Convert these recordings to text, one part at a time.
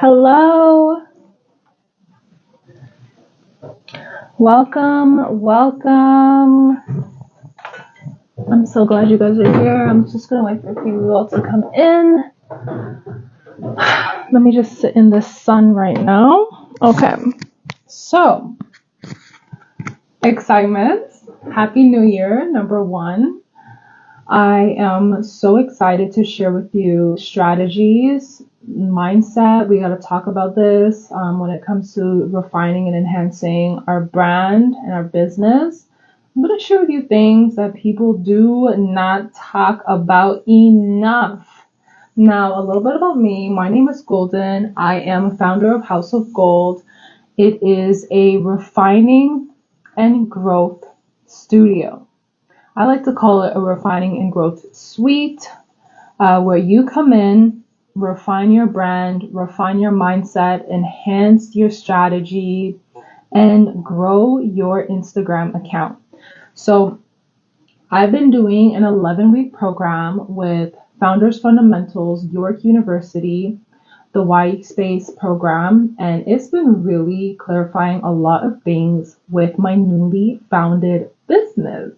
Hello, welcome. I'm so glad you guys are here. I'm just gonna wait for a few of you all to come in. Let me just sit in the sun right now. Okay, so excitement. Happy New Year, number one. I am so excited to share with you strategies, mindset. We got to talk about this when it comes to refining and enhancing our brand and our business. I'm going to share with you things that people do not talk about enough. Now, a little bit about me. My name is Golden. I am a founder of House of Gold. It is a refining and growth studio. I like to call it a refining and growth suite, where you come in, refine your brand, refine your mindset, enhance your strategy, and grow your Instagram account. So I've been doing an 11-week program with Founders Fundamentals, York University, the White Space program, and it's been really clarifying a lot of things with my newly founded business.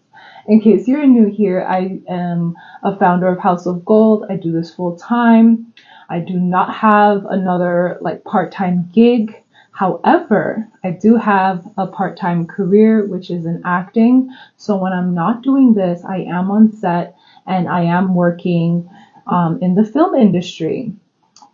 In case you're new here, I am a founder of House of Gold. I do this full time. I do not have another part-time gig. However, I do have a part-time career, which is in acting. So when I'm not doing this, I am on set and I am working in the film industry.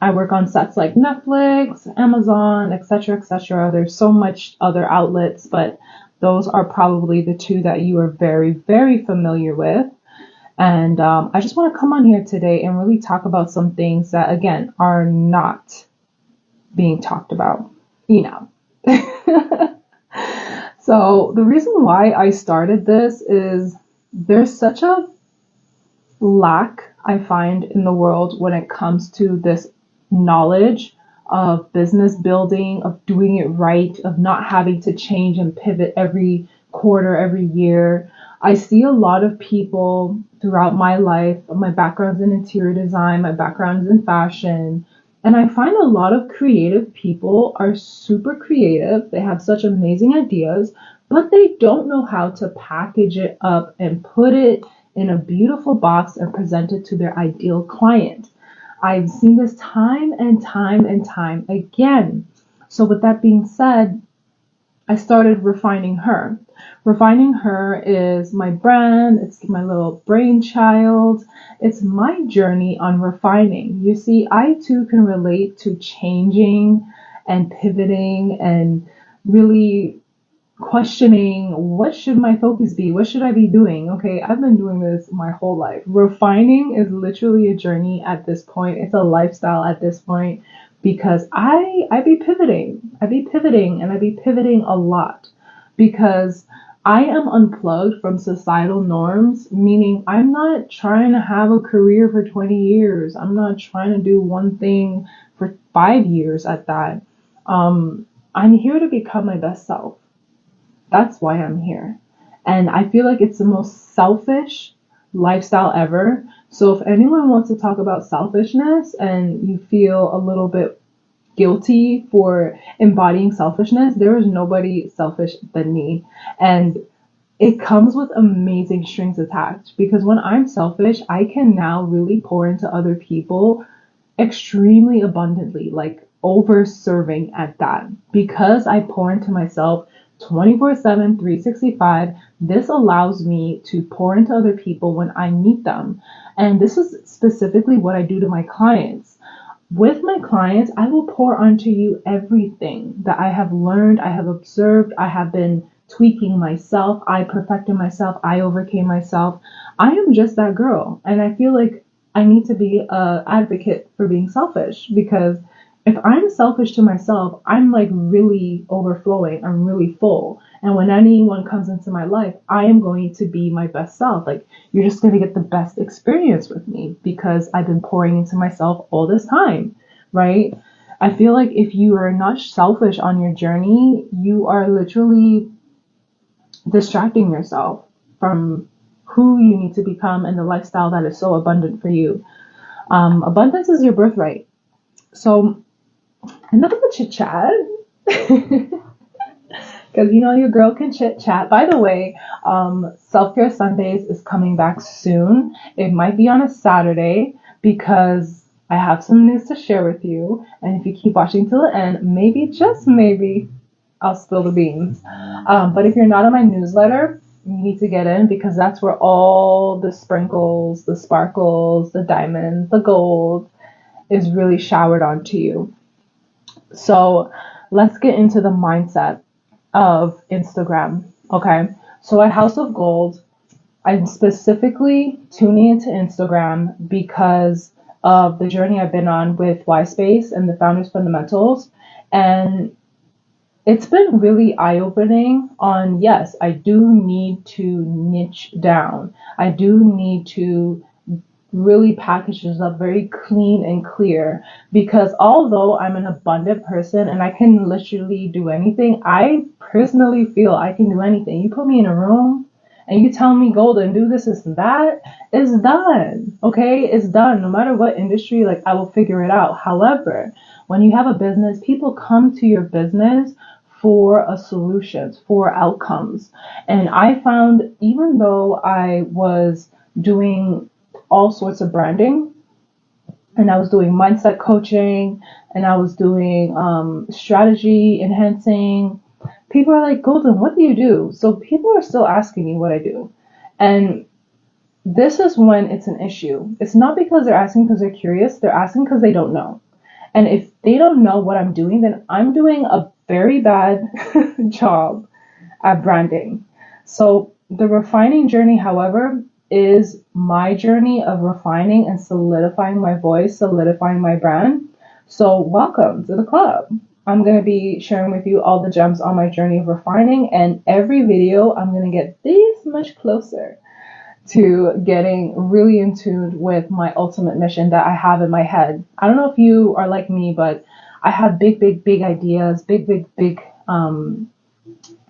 I work on sets like Netflix, Amazon, etc., etc. There's so much other outlets, but those are probably the two that you are very, very familiar with. And I just want to come on here today and really talk about some things that, again, are not being talked about enough. So the reason why I started this is there's such a lack, I find, in the world when it comes to this knowledge of business building, of doing it right, of not having to change and pivot every quarter, every year. I see a lot of people throughout my life. My background's in interior design, my background's in fashion, and I find a lot of creative people are super creative. They have such amazing ideas, but they don't know how to package it up and put it in a beautiful box and present it to their ideal client. I've seen this time and time and time again. So with that being said, I started Refining Her. Refining Her is my brand. It's my little brainchild. It's my journey on refining. You see, I too can relate to changing and pivoting and really questioning, what should my focus be? What should I be doing? Okay, I've been doing this my whole life. Refining is literally a journey at this point. It's a lifestyle at this point because I be pivoting. I be pivoting a lot because I am unplugged from societal norms, meaning I'm not trying to have a career for 20 years. I'm not trying to do one thing for 5 years at that. I'm here to become my best self. That's why I'm here. And I feel like it's the most selfish lifestyle ever. So if anyone wants to talk about selfishness and you feel a little bit guilty for embodying selfishness, there is nobody selfish than me. And it comes with amazing strings attached because when I'm selfish, I can now really pour into other people extremely abundantly, like over serving at that. Because I pour into myself 24/7, 365, this allows me to pour into other people when I meet them. And this is specifically what I do to my clients. With my clients, I will pour onto you everything that I have learned, I have observed, I have been tweaking myself, I perfected myself, I overcame myself. I am just that girl. And I feel like I need to be an advocate for being selfish because if I'm selfish to myself, I'm like really overflowing. I'm really full. And when anyone comes into my life, I am going to be my best self. Like, you're just going to get the best experience with me because I've been pouring into myself all this time, right? I feel like if you are not selfish on your journey, you are literally distracting yourself from who you need to become and the lifestyle that is so abundant for you. Abundance is your birthright. So enough of the chit chat. Because your girl can chit chat. By the way, Self Care Sundays is coming back soon. It might be on a Saturday because I have some news to share with you. And if you keep watching till the end, maybe, just maybe, I'll spill the beans. But if you're not on my newsletter, you need to get in because that's where all the sprinkles, the sparkles, the diamonds, the gold is really showered onto you. So let's get into the mindset of Instagram. Okay. So at House of Gold, I'm specifically tuning into Instagram because of the journey I've been on with Y Space and the Founders Fundamentals. And it's been really eye-opening on, yes, I do need to niche down. I do need to really package this up very clean and clear, because although I'm an abundant person and I can literally do anything, I personally feel I can do anything. You put me in a room and you tell me, Golden, do this and that, it's done. Okay, it's done. No matter what industry, like, I will figure it out. However, when you have a business, people come to your business for a solution, for outcomes. And I found, even though I was doing all sorts of branding, and I was doing mindset coaching, and I was doing strategy enhancing, people are like, Golden, what do you do? So people are still asking me what I do. And this is when it's an issue. It's not because they're asking because they're curious. They're asking because they don't know. And if they don't know what I'm doing, then I'm doing a very bad job at branding. So the refining journey, however, is my journey of refining and solidifying my voice, solidifying my brand. So welcome to the club. I'm going to be sharing with you all the gems on my journey of refining, and every video I'm going to get this much closer to getting really in tune with my ultimate mission that I have in my head. I don't know if you are like me, but I have big ideas, big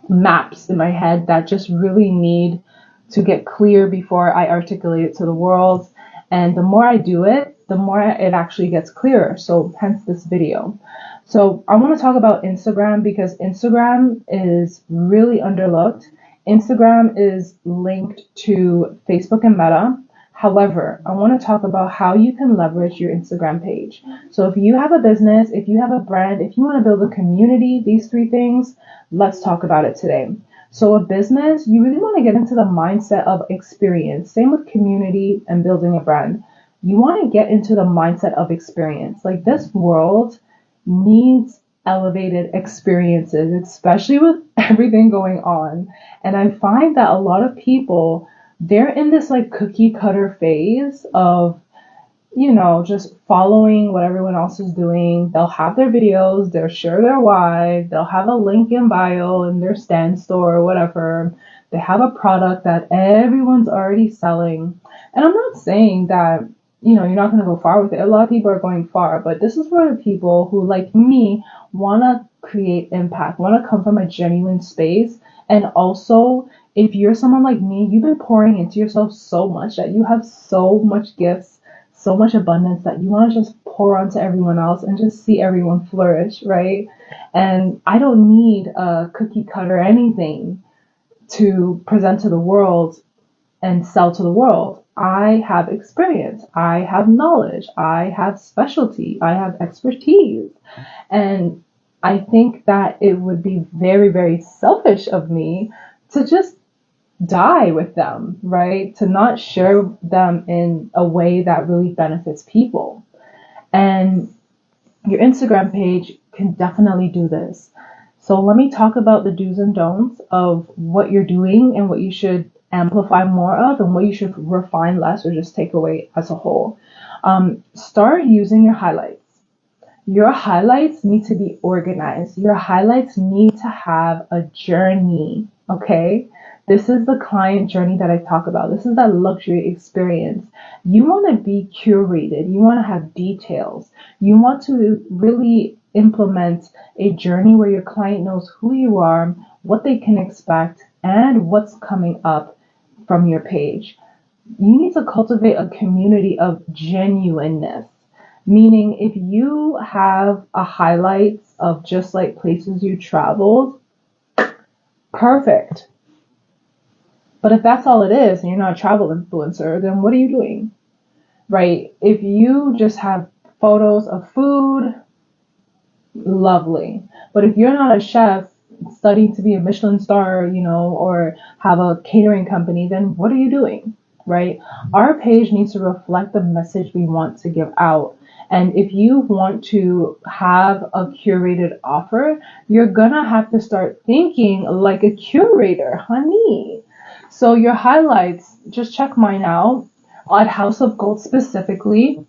maps in my head that just really need to get clear before I articulate it to the world. And the more I do it, the more it actually gets clearer. So hence this video. So I want to talk about Instagram because Instagram is really underlooked. Instagram is linked to Facebook and Meta. However, I want to talk about how you can leverage your Instagram page. So if you have a business, if you have a brand, if you want to build a community, these three things, let's talk about it today. So a business, you really want to get into the mindset of experience. Same with community and building a brand. You want to get into the mindset of experience. Like, this world needs elevated experiences, especially with everything going on. And I find that a lot of people, they're in this like cookie cutter phase of, just following what everyone else is doing. They'll have their videos, they'll share their why, they'll have a link in bio in their stand store or whatever. They have a product that everyone's already selling. And I'm not saying that, you're not going to go far with it. A lot of people are going far, but this is for the people who, like me, want to create impact, want to come from a genuine space. And also, if you're someone like me, you've been pouring into yourself so much that you have so much gifts, so much abundance that you want to just pour onto everyone else and just see everyone flourish, right? And I don't need a cookie cutter anything to present to the world and sell to the world. I have experience, I have knowledge, I have specialty, I have expertise. And I think that it would be very, very selfish of me to just die with them, right? To not share them in a way that really benefits people. And your Instagram page can definitely do this. So let me talk about the do's and don'ts of what you're doing and what you should amplify more of and what you should refine less or just take away as a whole. Start using your highlights. Your highlights need to be organized. Your highlights need to have a journey, okay? This is the client journey that I talk about. This is that luxury experience. You want to be curated. You want to have details. You want to really implement a journey where your client knows who you are, what they can expect, and what's coming up from your page. You need to cultivate a community of genuineness. Meaning if you have a highlights of just like places you traveled, perfect. But if that's all it is and you're not a travel influencer, then what are you doing? Right? If you just have photos of food, lovely. But if you're not a chef studying to be a Michelin star, or have a catering company, then what are you doing? Right? Our page needs to reflect the message we want to give out. And if you want to have a curated offer, you're gonna have to start thinking like a curator, honey. So your highlights, just check mine out at House of Gold specifically,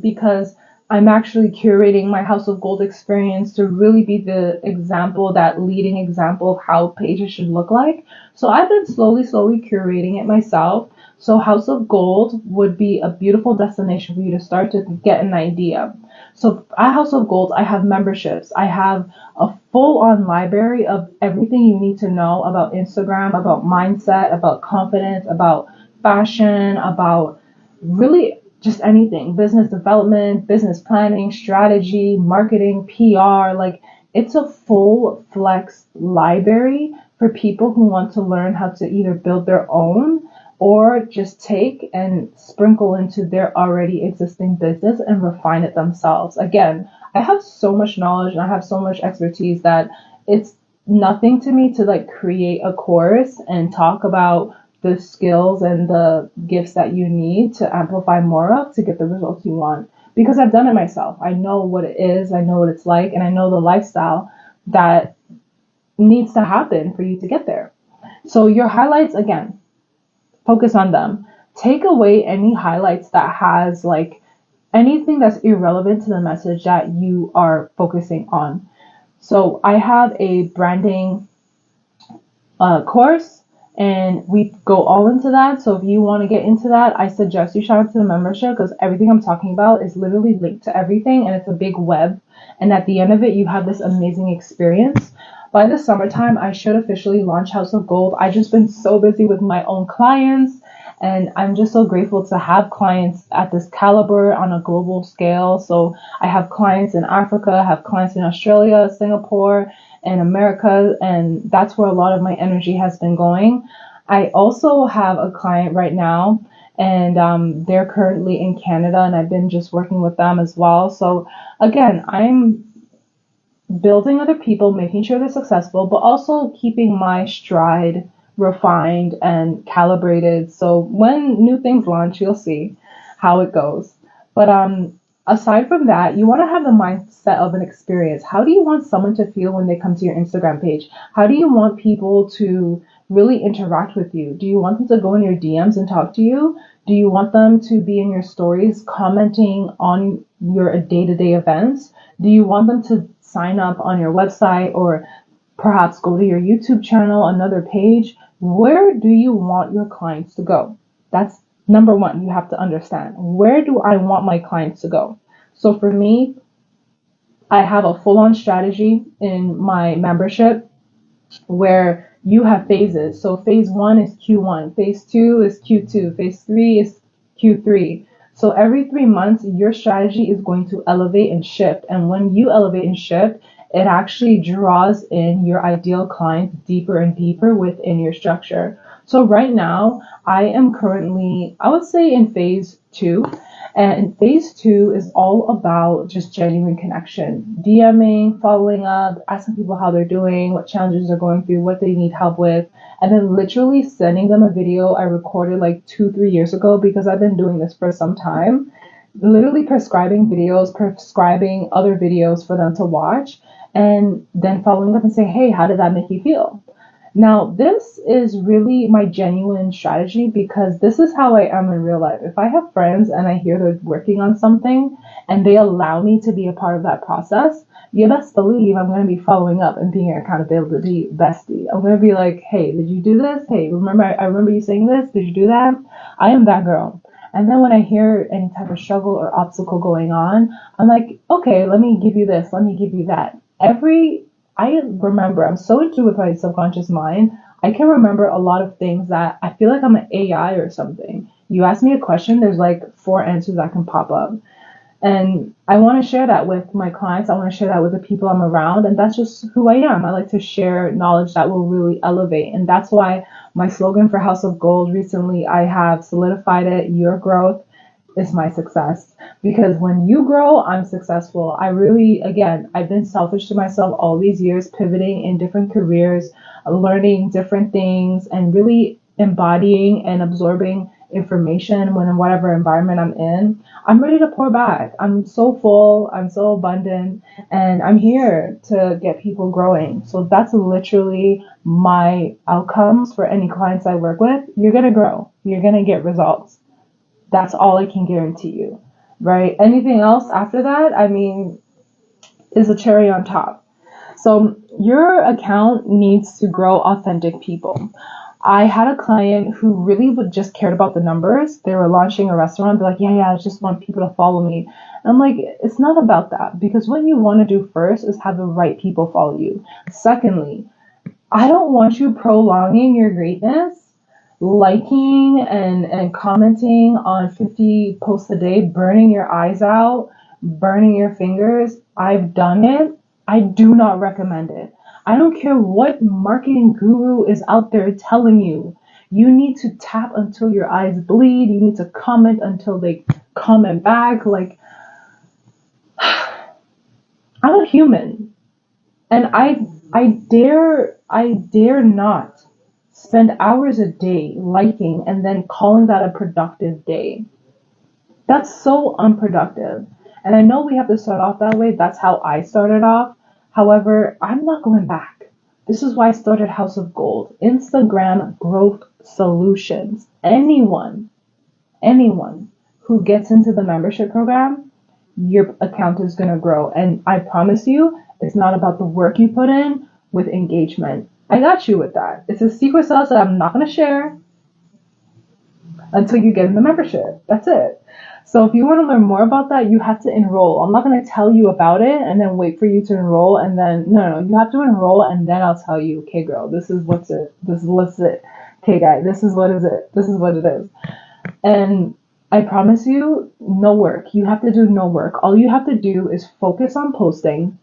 because I'm actually curating my House of Gold experience to really be the example, that leading example of how pages should look like. So I've been slowly curating it myself. So House of Gold would be a beautiful destination for you to start to get an idea. So at House of Gold, I have memberships. I have a full-on library of everything you need to know about Instagram, about mindset, about confidence, about fashion, about really just anything, business development, business planning, strategy, marketing, PR. Like, it's a full flex library for people who want to learn how to either build their own or just take and sprinkle into their already existing business and refine it themselves. Again, I have so much knowledge and I have so much expertise that it's nothing to me to like create a course and talk about the skills and the gifts that you need to amplify more of to get the results you want. Because I've done it myself. I know what it is, I know what it's like, and I know the lifestyle that needs to happen for you to get there. So your highlights, again, focus on them. Take away any highlights that has like anything that's irrelevant to the message that you are focusing on. So I have a branding course and we go all into that. So if you want to get into that, I suggest you sign up to the membership because everything I'm talking about is literally linked to everything and it's a big web. And at the end of it, you have this amazing experience. By the summertime, I should officially launch House of Gold. I've just been so busy with my own clients and I'm just so grateful to have clients at this caliber on a global scale. So I have clients in Africa, I have clients in Australia, Singapore, and America, and that's where a lot of my energy has been going. I also have a client right now, and they're currently in Canada, and I've been just working with them as well. So again, I'm building other people, making sure they're successful, but also keeping my stride refined and calibrated. So when new things launch, you'll see how it goes. But aside from that, you want to have the mindset of an experience. How do you want someone to feel when they come to your Instagram page? How do you want people to really interact with you? Do you want them to go in your DMs and talk to you? Do you want them to be in your stories commenting on your day-to-day events? Do you want them to sign up on your website or perhaps go to your YouTube channel, another page? Where do you want your clients to go? That's number one. You have to understand, where do I want my clients to go? So for me, I have a full-on strategy in my membership where you have phases. So phase one is Q1, phase two is Q2, phase three is Q3. So every 3 months, your strategy is going to elevate and shift. And when you elevate and shift, it actually draws in your ideal clients deeper and deeper within your structure. So right now, I am currently, I would say, in phase two. And phase two is all about just genuine connection, DMing, following up, asking people how they're doing, what challenges they're going through, what they need help with, and then literally sending them a video I recorded like 2-3 years ago because I've been doing this for some time. Literally prescribing videos, prescribing other videos for them to watch, and then following up and saying, hey, how did that make you feel? Now, this is really my genuine strategy because this is how I am in real life. If I have friends and I hear they're working on something and they allow me to be a part of that process, you best believe I'm going to be following up and being an accountability bestie. I'm going to be like, hey, did you do this? Hey, I remember you saying this. Did you do that? I am that girl. And then when I hear any type of struggle or obstacle going on, I'm like, okay, let me give you this. Let me give you that. I remember, I'm so into with my subconscious mind, I can remember a lot of things that I feel like I'm an AI or something. You ask me a question, there's like 4 answers that can pop up. And I want to share that with my clients. I want to share that with the people I'm around. And that's just who I am. I like to share knowledge that will really elevate. And that's why my slogan for House of Gold recently, I have solidified it. Your growth is my success. Because when you grow, I'm successful. I really, again, I've been selfish to myself all these years, pivoting in different careers, learning different things, and really embodying and absorbing information when in whatever environment I'm in. I'm ready to pour back. I'm so full, I'm so abundant, and I'm here to get people growing. So that's literally my outcomes for any clients I work with. You're going to grow. You're going to get results. That's all I can guarantee you, right? Anything else after that, I mean, is a cherry on top. So your account needs to grow authentic people. I had a client who really would just cared about the numbers. They were launching a restaurant. They're like, yeah, I just want people to follow me. And I'm like, it's not about that, because what you want to do first is have the right people follow you. Secondly, I don't want you prolonging your greatness, liking and commenting on 50 posts a day, burning your eyes out, burning your fingers. I've done it. I do not recommend it. I don't care what marketing guru is out there telling you. You need to tap until your eyes bleed. You need to comment until they comment back. Like, I'm a human. And I dare not spend hours a day liking and then calling that a productive day. That's so unproductive. And I know we have to start off that way. That's how I started off. However, I'm not going back. This is why I started House of Gold. Instagram growth solutions. Anyone who gets into the membership program, your account is going to grow. And I promise you, it's not about the work you put in with engagement. I got you with that. It's a secret sauce that I'm not going to share until you get in the membership. That's it. So if you want to learn more about that, you have to enroll. I'm not going to tell you about it and then wait for you to enroll and then, no, you have to enroll and then I'll tell you, okay, girl, this is what's it. This is what's it. Okay, guy, this is what is it. This is what it is. And I promise you, no work. You have to do no work. All you have to do is focus on posting,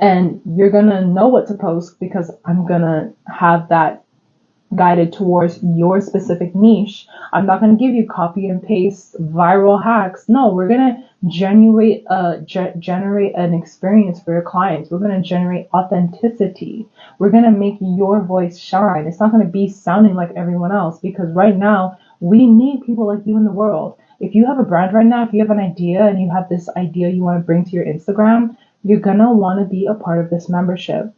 and you're going to know what to post because I'm going to have that guided towards your specific niche. I'm not going to give you copy and paste viral hacks. No, we're going to generate an experience for your clients. We're going to generate authenticity. We're going to make your voice shine. It's not going to be sounding like everyone else, because right now we need people like you in the world. If you have a brand right now, if you have an idea and you have this idea you want to bring to your Instagram, you're going to want to be a part of this membership.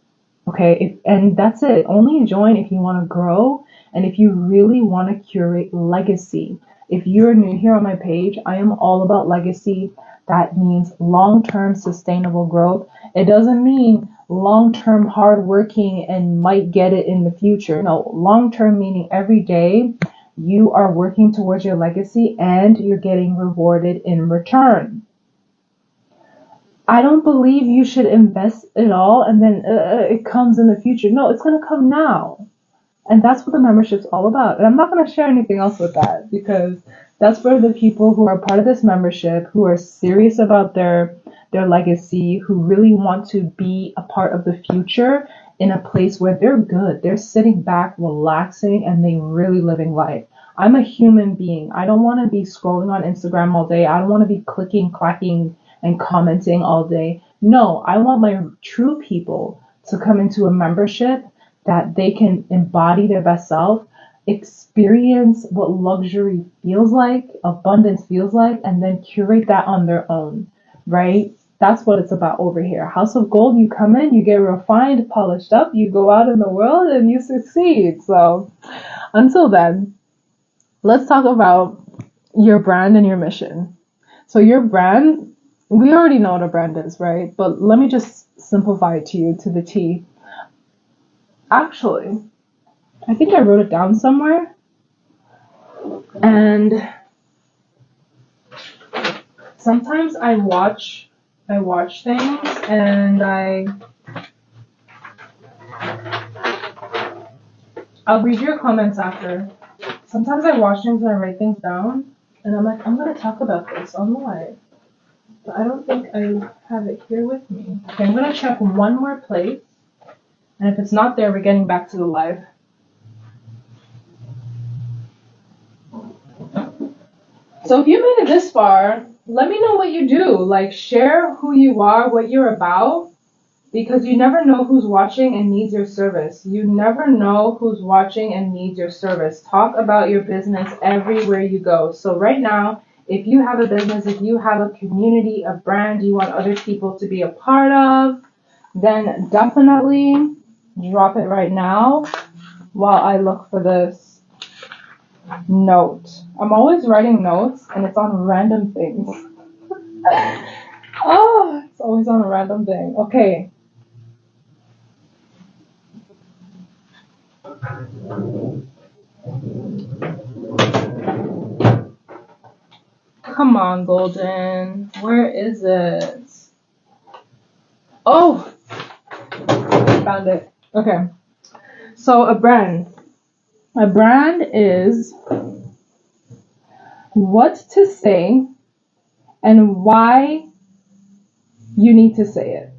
Okay, and that's it. Only join if you want to grow and if you really want to curate legacy. If you're new here on my page, I am all about legacy. That means long-term sustainable growth. It doesn't mean long-term hardworking and might get it in the future. No, long-term meaning every day you are working towards your legacy and you're getting rewarded in return. I don't believe you should invest it all and then it comes in the future. No, it's going to come now. And that's what the membership's all about. And I'm not going to share anything else with that, because that's for the people who are part of this membership, who are serious about their legacy, who really want to be a part of the future in a place where they're good. They're sitting back, relaxing, and they really living life. I'm a human being. I don't want to be scrolling on Instagram all day. I don't want to be clicking, clacking, and commenting all day. No, I want my true people to come into a membership that they can embody their best self, experience what luxury feels like, abundance feels like, and then curate that on their own, right? That's what it's about over here. House of Gold, you come in, you get refined, polished up, you go out in the world and you succeed. So until then, let's talk about your brand and your mission. So your brand, we already know what a brand is, right? But let me just simplify it to you to the T. Actually, I think I wrote it down somewhere. And sometimes I watch things and I'll read your comments after. Sometimes I watch things and I write things down and I'm like, I'm gonna talk about this on live. But I don't think I have it here with me. Okay, I'm going to check one more place. And if it's not there, we're getting back to the live. So if you made it this far, let me know what you do. Like, share who you are, what you're about, because you never know who's watching and needs your service. You never know who's watching and needs your service. Talk about your business everywhere you go. So right now, if you have a business, if you have a community, a brand you want other people to be a part of, then definitely drop it right now while I look for this note. I'm always writing notes and it's on random things. Oh, it's always on a random thing. Okay. Come on, Golden. Where is it? Oh, found it. Okay. So a brand. A brand is what to say and why you need to say it.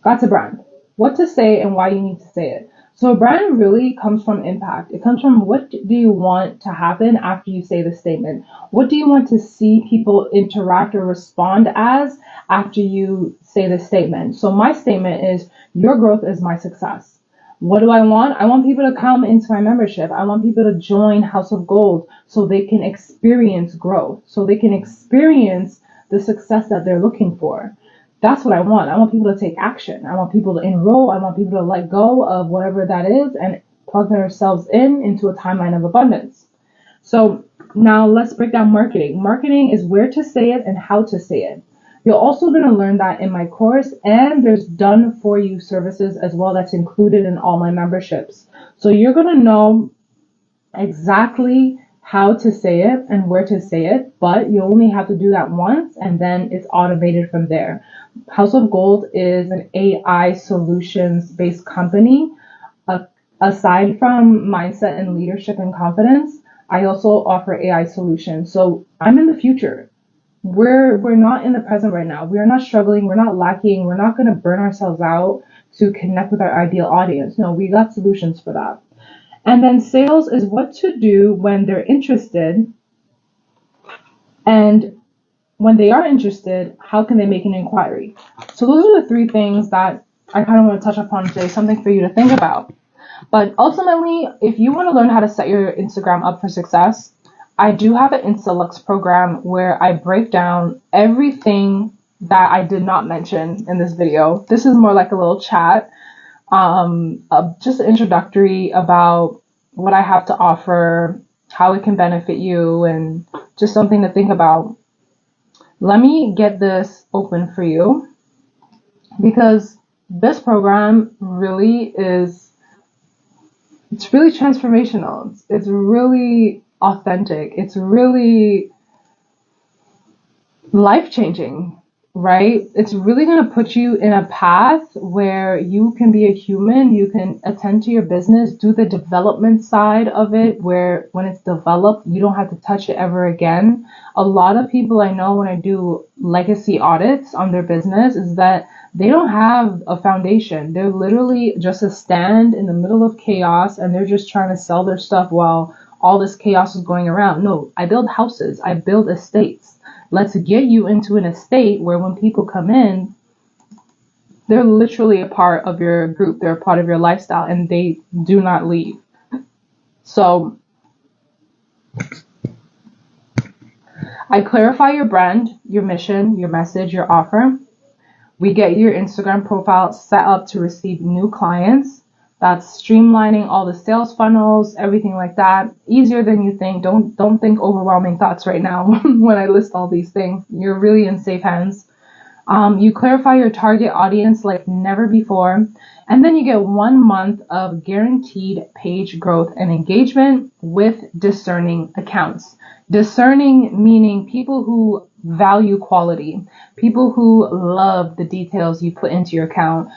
That's a brand. What to say and why you need to say it. So a brand really comes from impact. It comes from what do you want to happen after you say the statement? What do you want to see people interact or respond as after you say the statement? So my statement is, your growth is my success. What do I want? I want people to come into my membership. I want people to join House of Gold so they can experience growth, so they can experience the success that they're looking for. That's what I want. I want people to take action. I want people to enroll. I want people to let go of whatever that is and plug themselves into a timeline of abundance. So now let's break down marketing. Marketing is where to say it and how to say it. You're also going to learn that in my course, and there's done for you services as well that's included in all my memberships. So you're going to know exactly how to say it and where to say it, but you only have to do that once and then it's automated from there. House of Gold is an AI solutions based company. Aside from mindset and leadership and confidence, I also offer AI solutions. So I'm in the future. We're not in the present right now. We're not struggling. We're not lacking. We're not going to burn ourselves out to connect with our ideal audience. No, we got solutions for that. And then sales is what to do when they're interested, and when they are interested, how can they make an inquiry? So those are the three things that I kind of want to touch upon today, something for you to think about. But ultimately, if you want to learn how to set your Instagram up for success, I do have an InstaLux program where I break down everything that I did not mention in this video. This is more like a little chat. Just introductory about what I have to offer, how it can benefit you, and just something to think about. Let me get this open for you because this program really it's really transformational. It's really authentic. It's really life-changing. Right? It's really going to put you in a path where you can be a human, you can attend to your business, do the development side of it, where when it's developed, you don't have to touch it ever again. A lot of people I know when I do legacy audits on their business is that they don't have a foundation. They're literally just a stand in the middle of chaos and they're just trying to sell their stuff while all this chaos is going around. No, I build houses, I build estates. Let's get you into an estate where when people come in, they're literally a part of your group. They're a part of your lifestyle and they do not leave. So I clarify your brand, your mission, your message, your offer. We get your Instagram profile set up to receive new clients. That's streamlining all the sales funnels, everything like that. Easier than you think. Don't think overwhelming thoughts right now when I list all these things. You're really in safe hands. You clarify your target audience like never before. And then you get 1 month of guaranteed page growth and engagement with discerning accounts. Discerning meaning people who value quality, people who love the details you put into your account,